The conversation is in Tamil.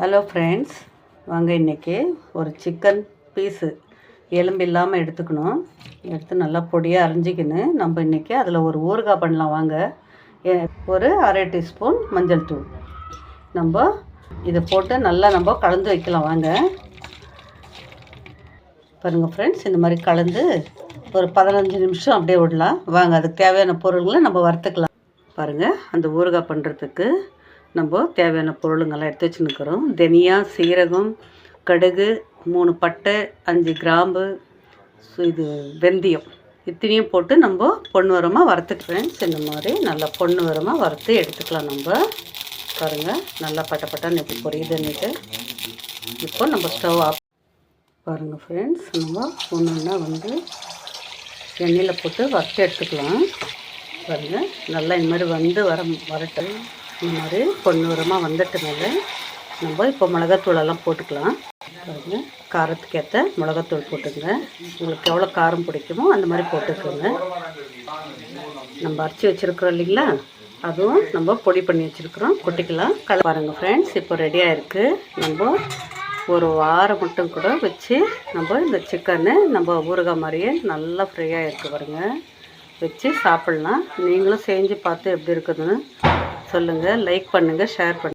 ஹலோ ஃப்ரெண்ட்ஸ், வாங்க இன்றைக்கி ஒரு சிக்கன் பீஸு எலும்பு இல்லாமல் எடுத்துக்கணும். எடுத்து நல்லா பொடியாக அரிஞ்சிக்கணும். நம்ம இன்றைக்கி அதில் ஒரு ஊறுகாய் பண்ணலாம். வாங்க, ஒரு அரை டீஸ்பூன் மஞ்சள் தூள் நம்ம இதை போட்டு நல்லா நம்ம கலந்து வைக்கலாம். வாங்க பாருங்கள் ஃப்ரெண்ட்ஸ், இந்த மாதிரி கலந்து ஒரு 15 நிமிஷம் அப்படியே விடலாம். வாங்க, அதுக்கு தேவையான பொருள்களை நம்ம வறுத்துக்கலாம். பாருங்கள், அந்த ஊறுகாய் பண்ணுறதுக்கு நம்ம தேவையான பொருளுங்கள்லாம் எடுத்து வச்சுன்னுக்கிறோம். தனியா, சீரகம், கடுகு, 3 பட்டை, 5 கிராம்பு, இது வெந்தயம், இத்தனையும் போட்டு நம்ம பொண்ணு வரமாக வறுத்துக்கிறேன். இந்த மாதிரி நல்லா பொண்ணு வரமாக வறுத்து எடுத்துக்கலாம். நம்ம பாருங்கள், நல்லா பட்டப்பட்டான்னு எப்படி பொரியுதுன்னுட்டு. இப்போ நம்ம ஸ்டவ் ஆஃப் பாருங்கள் ஃப்ரெண்ட்ஸ், நம்ம ஒன்றுன்னா எண்ணெயில் போட்டு வறுத்து எடுத்துக்கலாம். பாருங்கள், நல்லா இந்த மாதிரி வரட்டும். இந்த மாதிரி பொன்னிறமாக வந்துட்டு மேலே நம்ம இப்போ மிளகாத்தூளெல்லாம் போட்டுக்கலாம். பாருங்கள், காரத்துக்கு ஏற்ற மிளகாத்தூள் போட்டுங்க. உங்களுக்கு எவ்வளோ காரம் பிடிக்குமோ அந்த மாதிரி போட்டுக்கோங்க. நம்ம அரைச்சி வச்சுருக்குறோம் இல்லைங்களா, அதுவும் நம்ம பொடி பண்ணி வச்சுருக்குறோம், கொட்டிக்கலாம். பாருங்கள் ஃப்ரெண்ட்ஸ், இப்போ ரெடியாக இருக்குது. நம்ம ஒரு வாரம் மட்டும் கூட வச்சு நம்ம இந்த சிக்கனை நம்ம ஊறுகாய் மாதிரியே நல்லா ஃப்ரையாக இருக்குது பாருங்கள், வச்சு சாப்பிட்லாம். நீங்களும் செஞ்சு பார்த்து எப்படி இருக்குதுன்னு சொல்லுங்கள். லைக் பண்ணுங்கள், ஷேர் பண்ணுங்கள்.